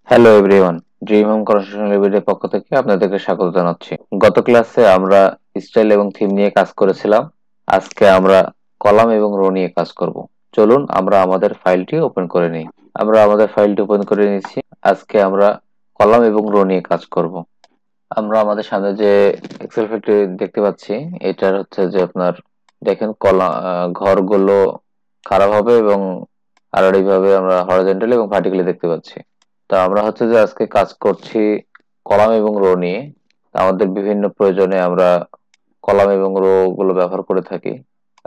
Hello everyone, dream home construction লিমিটেডের পক্ষ থেকে আপনাদেরকে স্বাগত জানাচ্ছি। গত ক্লাসে আমরা স্টাইল এবং থিম নিয়ে কাজ করেছিলাম। আজকে আমরা কলাম এবং রো নিয়ে কাজ করব। চলুন আমরা আমাদের ফাইলটি ওপেন করে নিই। আমরা আমাদের ফাইলটি ওপেন করে নিয়েছি। আজকে আমরা কলাম এবং রো নিয়ে কাজ করব। আমরা আমাদের সামনে যে এক্সেল ফাইলটি দেখতে পাচ্ছি, এটার হচ্ছে যে আপনার দেখেন ঘরগুলো খারাপ হবে এবং আড়াআড়ি ভাবে আমরা হরাইজন্টালি এবং ভার্টিক্যালি দেখতে পাচ্ছি। তা আমরা হচ্ছে যে আজকে কাজ করছি কলাম এবং রো নিয়ে। আমাদের বিভিন্ন প্রয়োজনে আমরা কলাম এবং রো গুলো ব্যবহার করে থাকি।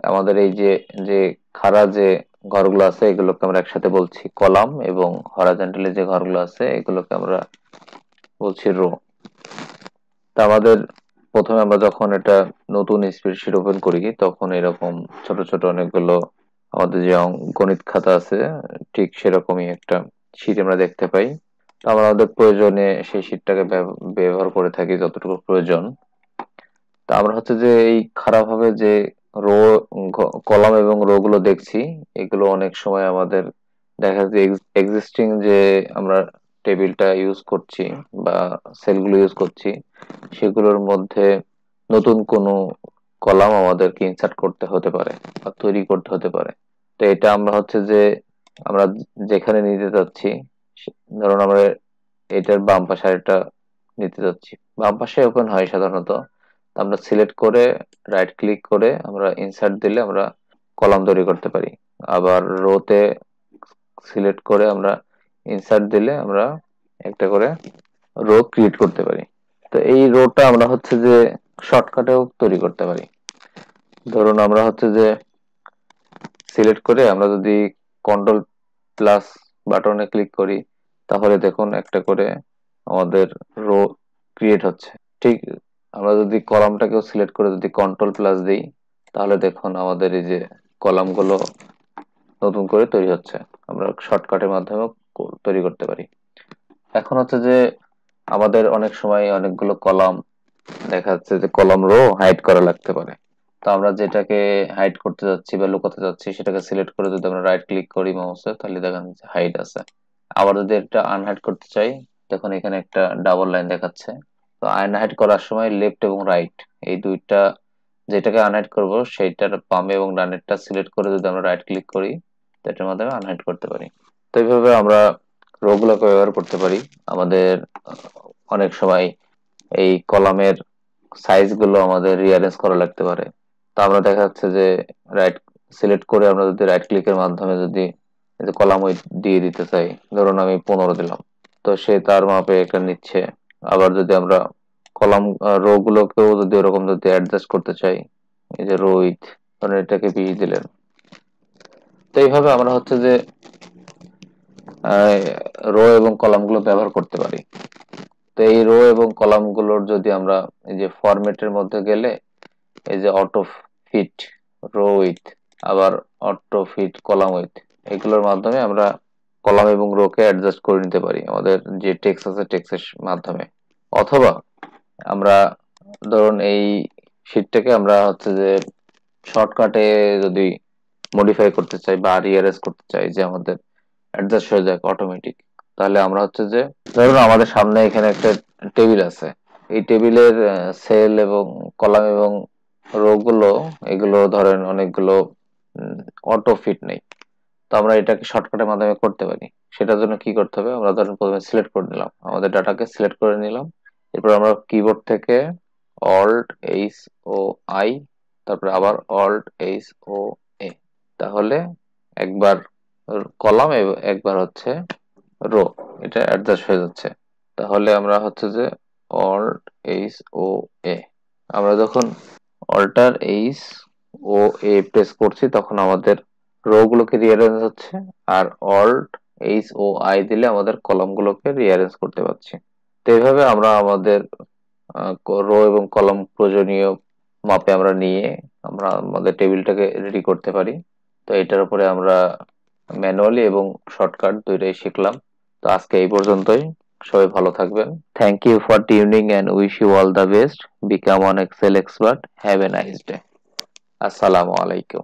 আমাদের এই যে যে খাড়া যে ঘরগুলো আছে এগুলোকে আমরা একসাথে বলছি কলাম, এবং হরাইজন্টালি যে ঘরগুলো আছে এগুলোকে আমরা বলছি রো। তা আমাদের প্রথমে আমরা যখন এটা নতুন স্প্রেডশিট ওপেন করি তখন এরকম ছোট ছোট অনেকগুলো আমাদের যে গণিত খাতা আছে ঠিক সেরকমই একটা শীট আমরা দেখতে পাই। তো আমরা আমাদের প্রয়োজনে সেই শীটটাকে ব্যবহার করে থাকি যতটুকু প্রয়োজন। তা আমরা হচ্ছে যে এই খারাপ ভাবে যে রো কলাম এবং রো গুলো দেখছি, এগুলো অনেক সময় আমাদের দেখা যায় এক্সিস্টিং যে আমরা টেবিলটা ইউজ করছি বা সেলগুলো ইউজ করছি সেগুলোর মধ্যে নতুন কোনো কলাম আমাদেরকে ইনসার্ট করতে হতে পারে বা তৈরি করতে হতে পারে। তো এটা আমরা হচ্ছে যে আমরা যেখানে নিতে যাচ্ছি, ধরুন আমরা এটার বাম পাশে আরেকটা নিতে যাচ্ছি, বাম পাশে ওপেন হয় সাধারণত। তো আমরা সিলেক্ট করে রাইট ক্লিক করে আমরা ইনসার্ট দিলে আমরা কলাম তৈরি করতে পারি। আবার রোতে সিলেক্ট করে আমরা ইনসার্ট দিলে আমরা একটা করে রো ক্রিয়েট করতে পারি। তো এই রোটা আমরা হচ্ছে যে শর্টকাটেও তৈরি করতে পারি। ধরুন আমরা হচ্ছে যে সিলেক্ট করে আমরা যদি কন্ট্রোল প্লাস বাটনে ক্লিক করি তাহলে দেখুন একটা করে আমাদের রো ক্রিয়েট হচ্ছে। ঠিক আমরা যদি কলামটাকেও সিলেক্ট করে যদি কন্ট্রোল প্লাস দিই তাহলে দেখুন আমাদের এই যে কলামগুলো নতুন করে তৈরি হচ্ছে। আমরা শর্টকাটের মাধ্যমেও তৈরি করতে পারি। এখন হচ্ছে যে আমাদের অনেক সময় অনেকগুলো কলাম দেখা যাচ্ছে যে কলাম রো হাইড করা লাগতে পারে। তো আমরা যেটাকে হাইড করতে যাচ্ছি বা লুকাতে যাচ্ছি সেটাকে সিলেক্ট করে যদি আমরা রাইট ক্লিক করি মাউসে তাহলে দেখেন হাইড আছে। আবার যদি এটা আনহাইড করতে চাই তখন এখানে একটা ডাবল লাইন দেখাচ্ছে। তো আনহাইড করার সময় লেফট এবং রাইট এই দুইটা, যেটাকে আনহাইড করব সেইটার বামে এবং ডানেরটা সিলেক্ট করে যদি আমরা রাইট ক্লিক করি তো এটার মাধ্যমে আনহাইড করতে পারি। তো এইভাবে আমরা রো গুলোকে ব্যবহার করতে পারি। আমাদের অনেক সময় এই কলামের সাইজ গুলো আমাদের রিঅ্যারেঞ্জ করা লাগতে পারে। তো আমরা দেখা যাচ্ছে যে রাইট সিলেক্ট করে আমরা যদি রাইট ক্লিকের মাধ্যমে যদি এই যে কলাম ওয়েট দিয়ে দিতে চাই, ধরুন আমি 15 দিলাম, তো সে তার মাপে একটা নিচ্ছে। আবার যদি আমরা কলাম রো গুলোকেও যদি ওরকম যদি অ্যাডজাস্ট করতে চাই, এই যে রো উইথ, ধরুন এটাকে 20 দিলেন। তো এইভাবে আমরা হচ্ছে যে রো এবং কলাম গুলো ব্যবহার করতে পারি। তো এই রো এবং কলাম গুলোর যদি আমরা এই যে ফরম্যাটের মধ্যে গেলে এই যে অটো ফিট রো উইথ, আবার অটো ফিট কলাম উইথ, এগুলোর মাধ্যমে আমরা কলাম এবং রো কে অ্যাডজাস্ট করে নিতে পারি আমাদের যে টেক্সট আছে টেক্সটের মাধ্যমে। অথবা আমরা ধরুন এই শীটটাকে আমরা হচ্ছে যে শর্টকাটে যদি মডিফাই করতে চাই বা রিঅ্যারেঞ্জ করতে চাই যে আমাদের অ্যাডজাস্ট হয়ে যাক অটোমেটিক, তাহলে আমরা হচ্ছে যে ধরুন আমাদের সামনে এখানে একটা টেবিল আছে, এই টেবিলের সেল এবং কলাম এবং রো গুলো এগুলো ধরেন অনেকগুলো অটো ফিট নেই। তো আমরা এটাকে শর্টকাটের মাধ্যমে করতে পারি। সেটার জন্য কি করতে হবে, আমরা ধরেন প্রথমে সিলেক্ট করে নিলাম, আমাদের ডাটাকে সিলেক্ট করে নিলাম। এরপর আমরা কিবোর্ড থেকে অল্ট এইচ ও আই, তারপরে আবার অল্ট এইচ ও এ, তাহলে একবার কলাম এবং একবার হচ্ছে রো, এটা অ্যাডজাস্ট হয়ে যাচ্ছে। তাহলে আমরা হচ্ছে যে অল্ট এইচ ও এ, আমরা যখন অল্টার এইচ ও এ প্রেস করছি তখন আমাদের রো গুলোকে রিঅ্যারেঞ্জ হচ্ছে, আর অল্ট এইচ ও আই দিলে আমাদের কলাম গুলোকে রিঅ্যারেঞ্জ করতে পারছি। তো এইভাবে আমরা আমাদের রো এবং কলাম প্রয়োজনীয় মাপে আমরা নিয়ে আমরা আমাদের টেবিলটাকে রেডি করতে পারি। তো এটার উপরে আমরা ম্যানুয়ালি এবং শর্টকাট দুইটাই শিখলাম। তো আজকে এই পর্যন্তই। সবাই ভালো থাকবেন। Thank you for tuning and wish you all the best. Become an Excel expert. Have a nice day. আসসালামু আলাইকুম।